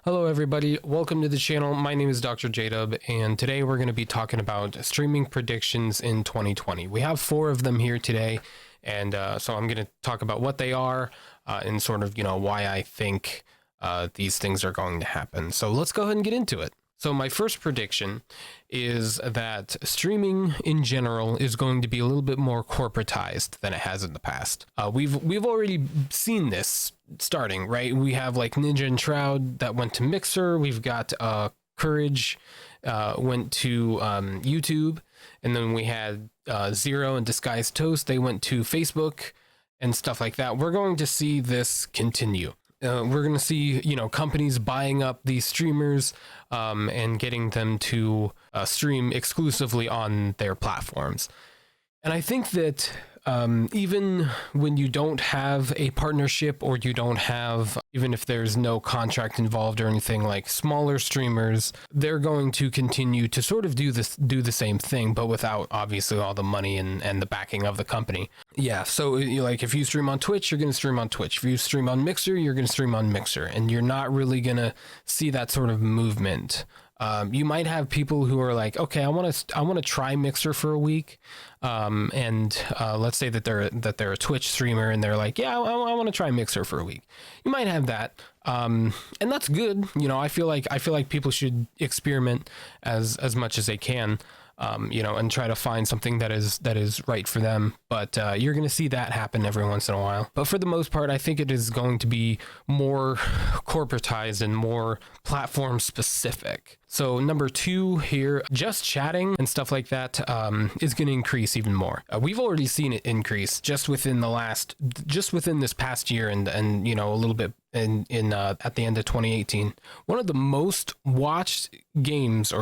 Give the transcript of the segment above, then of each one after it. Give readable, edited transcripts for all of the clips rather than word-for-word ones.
Hello everybody, welcome to the channel. My name is Dr. J-Dub, and today we're going to be talking about streaming predictions in 2020. We have 4 of them here today, and so I'm going to talk about what they are and sort of, why I think these things are going to happen. So let's go ahead and get into it. So my first prediction is that streaming in general is going to be a little bit more corporatized than it has in the past. We've already seen this starting, right? We have like Ninja and Shroud that went to Mixer. We've got Courage went to YouTube, and then we had Zero and Disguised Toast. They went to Facebook and stuff like that. We're going to see this continue. We're going to see, companies buying up these streamers and getting them to stream exclusively on their platforms. And I think that even when you don't have a partnership, or you don't have, even if there's no contract involved or anything, like smaller streamers, they're going to continue to sort of do the same thing, but without obviously all the money and the backing of the company. Yeah, so like if you stream on Twitch, you're going to stream on Twitch. If you stream on Mixer, you're going to stream on Mixer, and you're not really going to see that sort of movement. You might have people who are like, okay, I want to try Mixer for a week, and let's say that they're a Twitch streamer, and they're like, yeah, I want to try Mixer for a week. You might have that, and that's good. I feel like people should experiment as much as they can, and try to find something that is right for them. But you're going to see that happen every once in a while. But for the most part, I think it is going to be more corporatized and more platform specific. So number 2 here, just chatting and stuff like that is going to increase even more. We've already seen it increase just within this past year, and a little bit in at the end of 2018. One of the most watched games,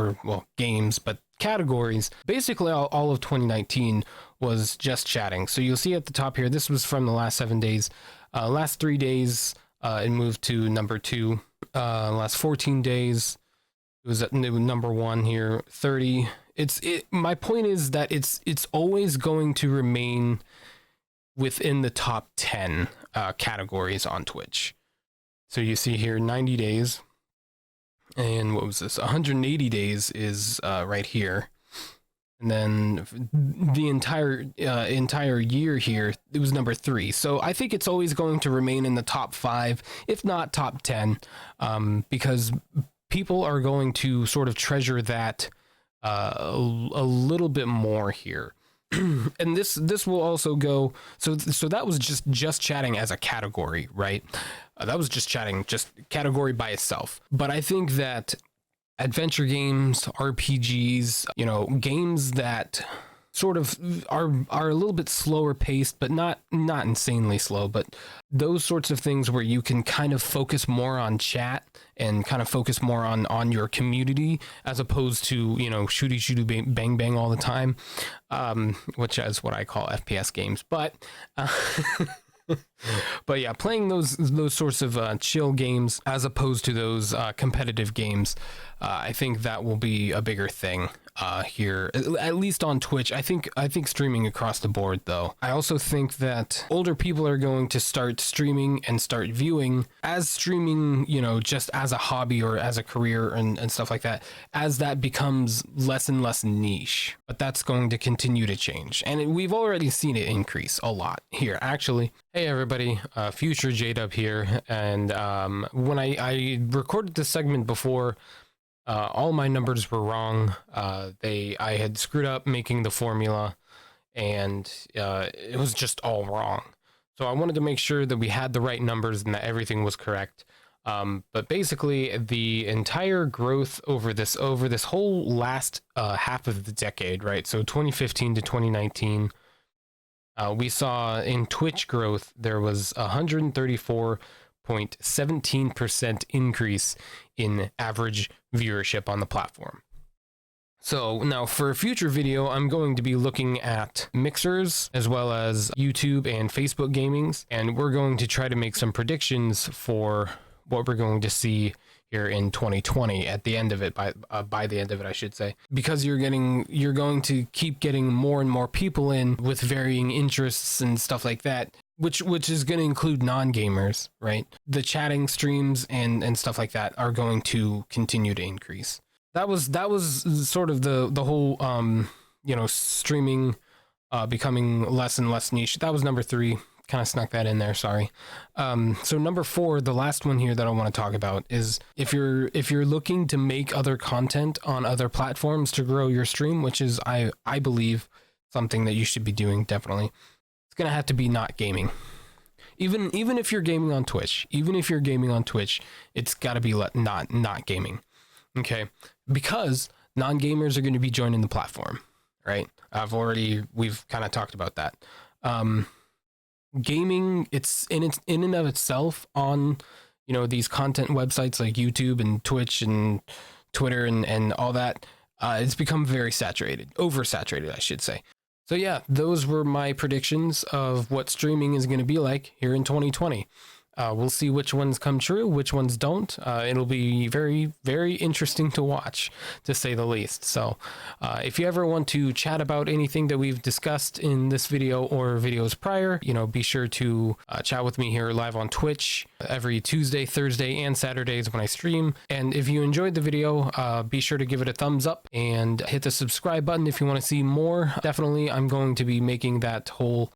but categories, basically all of 2019 was just chatting. So you'll see at the top here, this was from the last 7 days. Last 3 days, it moved to number 2. Last 14 days, it was at number 1 here. 30. My point is that it's always going to remain within the top 10 categories on Twitch. So you see here 90 days. And what was this? 180 days is right here. And then the entire year here, it was number 3. So I think it's always going to remain in the top 5, if not top 10, because people are going to sort of treasure that a little bit more here. And this will also go, so that was just chatting as a category, right? That was just chatting, just category by itself. But I think that adventure games, RPGs, games that sort of are a little bit slower paced, but not insanely slow, but those sorts of things where you can kind of focus more on chat and kind of focus more on your community, as opposed to, shooty bang bang all the time, which is what I call FPS games. But but yeah, playing those sorts of chill games as opposed to those competitive games, I think that will be a bigger thing here, at least on Twitch. I think streaming across the board, though. I also think that older people are going to start streaming and start viewing as streaming, just as a hobby or as a career and stuff like that, as that becomes less and less niche. But that's going to continue to change, and we've already seen it increase a lot here, actually. Hey everybody, future J-Dub here, and when I recorded this segment before, all my numbers were wrong. I had screwed up making the formula, and it was just all wrong. So I wanted to make sure that we had the right numbers and that everything was correct. But basically, the entire growth over this whole last half of the decade, right? So 2015 to 2019. We saw in Twitch growth, there was 134.17% increase in average viewership on the platform. So now for a future video, I'm going to be looking at mixers as well as YouTube and Facebook gamings, and we're going to try to make some predictions for what we're going to see here in 2020 at the end of it, by the end of it, I should say, because you're going to keep getting more and more people in with varying interests and stuff like that. which is going to include non-gamers, right? The chatting streams and stuff like that are going to continue to increase. That was sort of the whole streaming becoming less and less niche. That was number 3. Kind of snuck that in there, sorry. So number 4, the last one here that I want to talk about is if you're looking to make other content on other platforms to grow your stream, which is I believe something that you should be doing, definitely. It's gonna have to be not gaming. Even if you're gaming on Twitch, it's got to be not gaming. Okay, because non-gamers are going to be joining the platform, right? We've kind of talked about that. Gaming, it's in and of itself on, these content websites like YouTube and Twitch and Twitter and all that. It's become very oversaturated, I should say. So yeah, those were my predictions of what streaming is going to be like here in 2020. We'll see which ones come true, which ones don't. It'll be very, very interesting to watch, to say the least. So if you ever want to chat about anything that we've discussed in this video or videos prior, be sure to chat with me here live on Twitch every Tuesday, Thursday, and Saturdays when I stream. And if you enjoyed the video, be sure to give it a thumbs up and hit the subscribe button if you want to see more. Definitely, I'm going to be making that whole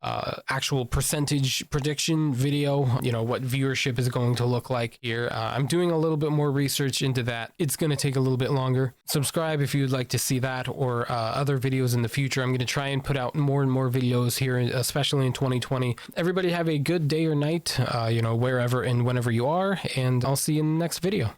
actual percentage prediction video, what viewership is going to look like here. I'm doing a little bit more research into that. It's going to take a little bit longer. Subscribe if you'd like to see that or other videos in the future. I'm going to try and put out more and more videos here, especially in 2020. Everybody have a good day or night, wherever and whenever you are, and I'll see you in the next video.